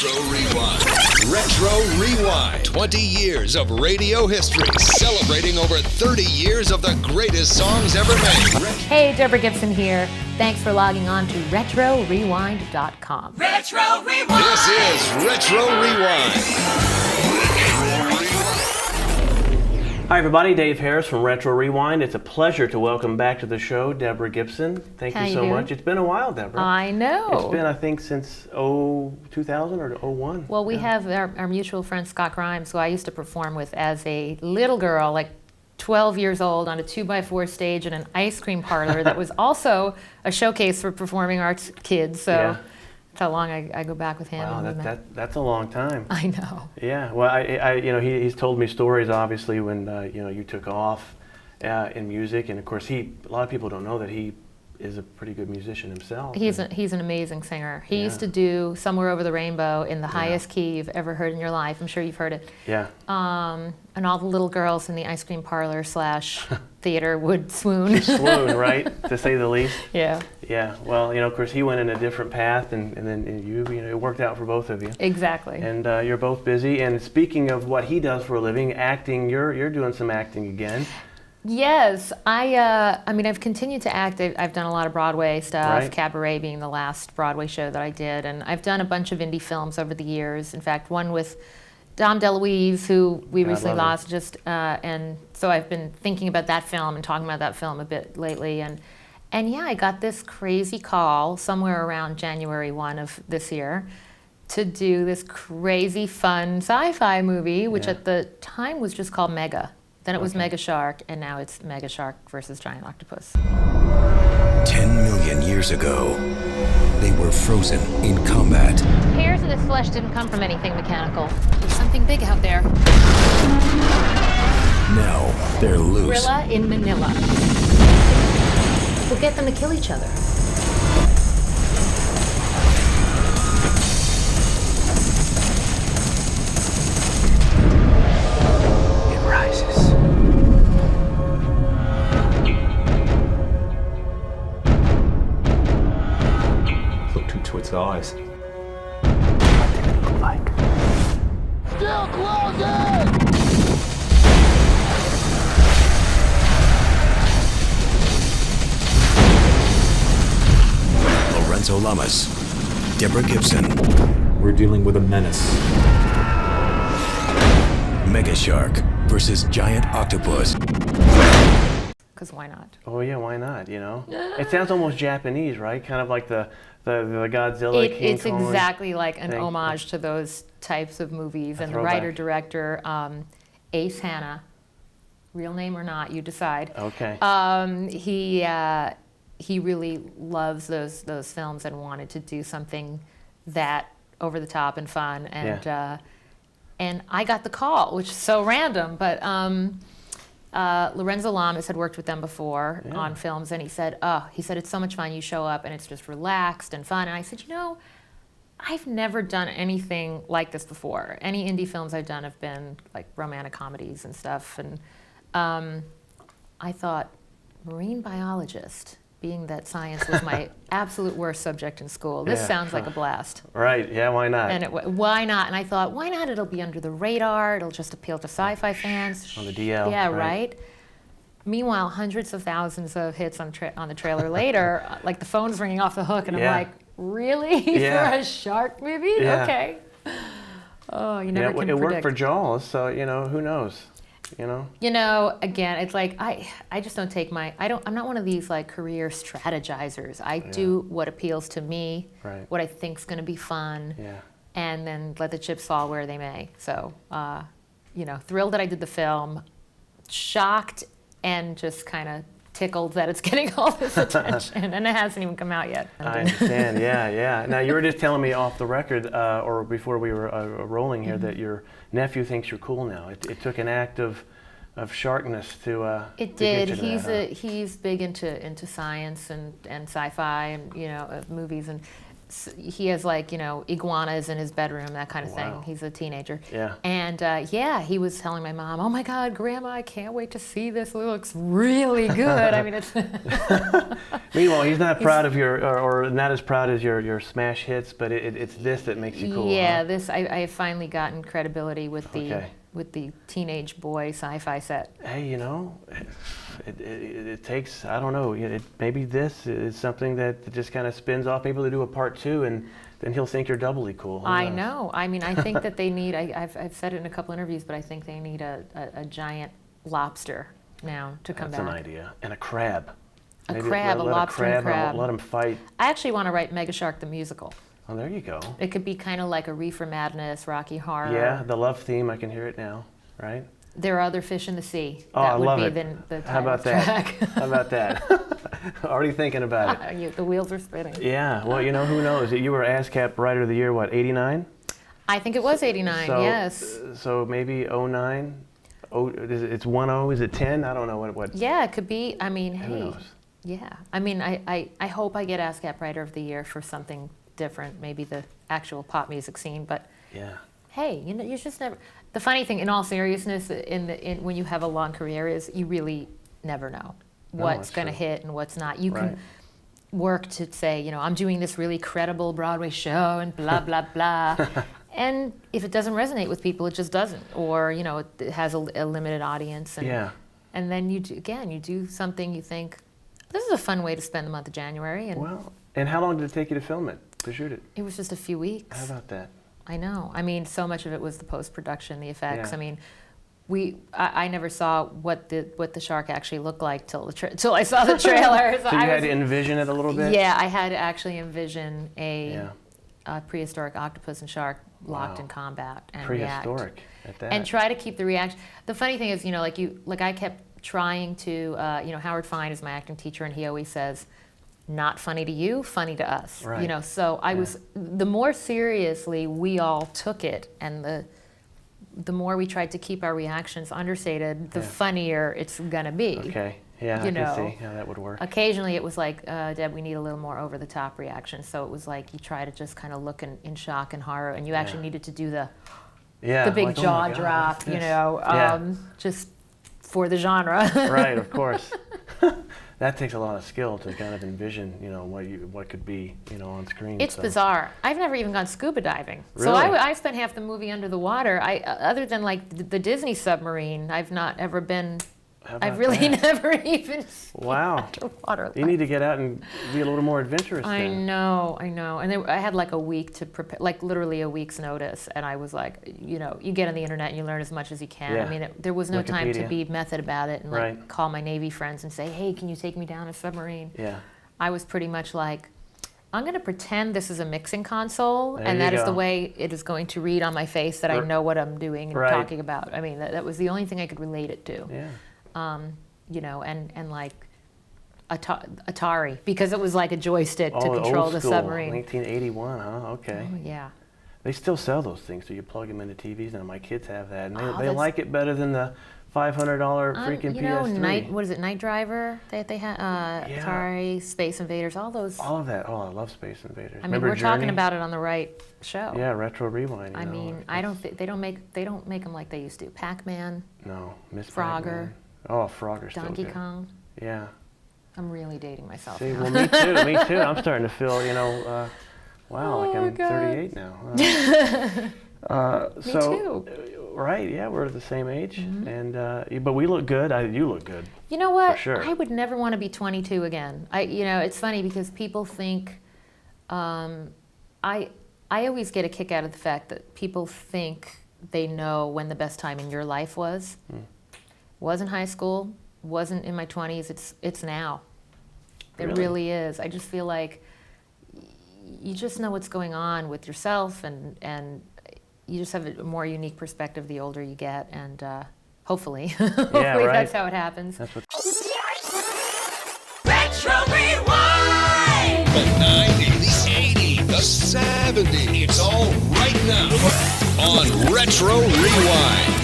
Retro Rewind. Retro Rewind. 20 years of radio history, celebrating over 30 years of the greatest songs ever made. Hey, Deborah Gibson here. Thanks for logging on to RetroRewind.com. Retro Rewind! This is Retro Rewind. Hi everybody, Dave Harris from Retro Rewind. It's a pleasure to welcome back to the show Deborah Gibson. Thank you so much. It's been a while, Deborah. I know. It's been, I think, since 2000 or 01. Well, we have our mutual friend Scott Grimes, who I used to perform with as a little girl, like 12 years old, on a 2x4 stage in an ice cream parlor that was also a showcase for performing arts kids. So Yeah. that's how long I go back with him. Wow, that's a long time. I know. Yeah, well, he's told me stories, obviously, when you took off in music, and of course, a lot of people don't know that he is a pretty good musician himself. He's an amazing singer. He used to do Somewhere Over the Rainbow in the highest key you've ever heard in your life. I'm sure you've heard it. Yeah. And all the little girls in the ice cream parlor / theater would swoon. Swoon, right, to say the least. Yeah. Yeah, well, of course, he went in a different path, and then it worked out for both of you. Exactly. And you're both busy. And speaking of what he does for a living, acting, you're doing some acting again. Yes, I've continued to act. I've done a lot of Broadway stuff, Right. Cabaret being the last Broadway show that I did, and I've done a bunch of indie films over the years. In fact, one with Dom DeLuise, who we recently lost, and so I've been thinking about that film and talking about that film a bit lately, and yeah, I got this crazy call somewhere around January 1 of this year to do this crazy fun sci-fi movie, which at the time was just called Mega. Then it was Mega Shark, and now it's Mega Shark versus Giant Octopus. 10 million years ago, they were frozen in combat. Hairs in this flesh didn't come from anything mechanical. There's something big out there. Now they're loose. Gorilla in Manila. We'll get them to kill each other. It rises. Looked into its eyes. Still closing! Lorenzo Lamas, Deborah Gibson, We're dealing with a menace. Mega Shark versus Giant Octopus. Because why not? Oh yeah, why not? It sounds almost Japanese, right? Kind of like the Godzilla, King It's Kong exactly like an thing. homage to those types of movies. And the throwback. writer-director, Ace Hannah, real name or not, you decide. Okay. He really loves those films and wanted to do something that over the top and fun. And I got the call, which is so random, but Lorenzo Lamas had worked with them before on films, and he said it's so much fun. You show up and it's just relaxed and fun. And I said, I've never done anything like this before. Any indie films I've done have been like romantic comedies and stuff. And I thought, marine biologist, being that science was my absolute worst subject in school. This sounds like a blast. Right, yeah, why not? And why not? And I thought, why not? It'll be under the radar. It'll just appeal to sci-fi fans. On the DL. Yeah, right? Meanwhile, hundreds of thousands of hits on the trailer later, like the phone's ringing off the hook, and I'm like, really? Yeah. For a shark movie? Yeah. Okay. Oh, you never can it predict. worked for Jaws, so who knows? Again, it's like I just don't take I'm not one of these like career strategizers. I do what appeals to me, what I think's going to be fun, and then let the chips fall where they may. So, thrilled that I did the film, shocked and just kind of tickled that it's getting all this attention, and it hasn't even come out yet. I understand, yeah. Now, you were just telling me off the record, or before we were rolling here, that your nephew thinks you're cool now. It took an act of sharpness to It to get did. you to He's big into science and sci-fi and movies, and he has like, iguanas in his bedroom, that kind of thing. Wow. He's a teenager. Yeah. And he was telling my mom, "Oh my God, Grandma, I can't wait to see this. It looks really good." I mean, it's. Meanwhile, he's not proud of or not as proud as your smash hits, but it's this that makes you cool. Yeah, huh? I have finally gotten credibility with the teenage boy sci-fi set. Hey, it takes, I don't know, maybe this is something that just kind of spins off. Maybe they do a part 2, and then he'll think you're doubly cool. Who I knows? know. I mean, I think that they need, I've said it in a couple interviews, but I think they need a giant lobster now to come back. That's an idea. And a crab. A Maybe crab, a lobster and crab. Let them fight. I actually want to write Mega Shark the musical. Oh, there you go. It could be kind of like a Reefer Madness, Rocky Horror. Yeah, the love theme, I can hear it now, right? There are other fish in the sea. Oh, That I would love be it. the How about title that? track. How about that? Already thinking about it. The wheels are spinning. Yeah, well, who knows? You were ASCAP Writer of the Year, what, 89? I think it was 89, yes. So maybe 09? It's 10, is it 10? I don't know what. Yeah, it could be. I mean, Who hey. knows? Yeah. I mean, I hope I get ASCAP Writer of the Year for something different, maybe the actual pop music scene, but Yeah. hey, you just never. The funny thing, in all seriousness, when you have a long career, is you really never know what's that's going to true. hit and what's not. You Right. can work to say, I'm doing this really credible Broadway show and blah blah blah, and if it doesn't resonate with people, it just doesn't, or it has a limited audience, and Yeah. and then you do something you think, this is a fun way to spend the month of January, and Well, and how long did it take you to film it, to shoot it? it was just a few weeks. How about that? I know. I mean, so much of it was the post-production, the effects. Yeah. I mean, I never saw what the shark actually looked like till I saw the trailer. So you had to envision it a little bit? Yeah, I had to actually envision a Yeah. prehistoric octopus and shark locked Wow. in combat and Prehistoric react. at that. And try to keep the reaction. The funny thing is, I kept trying to, Howard Fine is my acting teacher, and he always says, not funny to you, funny to us. Right. So I was, the more seriously we all took it, and the more we tried to keep our reactions understated, the funnier it's gonna be. Okay. Yeah, I can see how that would work. Occasionally it was like, Deb, we need a little more over-the-top reaction. So it was like you try to just kind of look in shock and horror, and you actually needed to do the big like, oh jaw my God, drop, what's this? just for the genre. Right, of course. That takes a lot of skill to kind of envision, what could be, on screen. It's so. bizarre. I've never even gone scuba diving. So Really? I spent half the movie under the water. Other than like the Disney submarine, I've not ever been. How about I've really that? never even been Wow. underwater. You need to get out and be a little more adventurous I then. know. And I had like a week to prepare, like literally a week's notice. And I was like, you get on the internet and you learn as much as you can. Yeah. I mean, there was no time to Wikipedia. be method about it and like Right. call my Navy friends and say, hey, can you take me down a submarine? Yeah. I was pretty much like, I'm going to pretend this is a mixing console, There and you that is the go. way it is going to read on my face that I know what I'm doing and Right. talking about. I mean, that was the only thing I could relate it to. Yeah. And like Atari, because it was like a joystick to control old the school, submarine. 1981, huh? Okay. Oh, yeah. They still sell those things, so you plug them into TVs, and my kids have that, and they that's- like it better than the $500 freaking PS3. What is it, Night Driver that they had? Yeah. Atari, Space Invaders, all those. All of that. Oh, I love Space Invaders. I mean, Remember we're talking Journey? about it on the right show. Yeah, Retro Rewind. I mean, I don't. They don't make them like they used to. Pac-Man, No, Miss Frogger. Pac-Man. Oh, Frogger's still Donkey good. Kong. Yeah. I'm really dating myself. See, now. well, me too. Me too. I'm starting to feel, wow, like I'm God. 38 now. Me too. Right? Yeah, we're the same age, and but we look good. You look good. You know what? For sure. I would never want to be 22 again. It's funny because people think, I always get a kick out of the fact that people think they know when the best time in your life was. Wasn't high school, wasn't in my 20s, it's now. It Really? really is. I just feel like you just know what's going on with yourself, and you just have a more unique perspective the older you get, and hopefully, hopefully right. that's how it happens. That's what. Retro Rewind! The 90s, 80s, the 70s. It's all right now on Retro Rewind.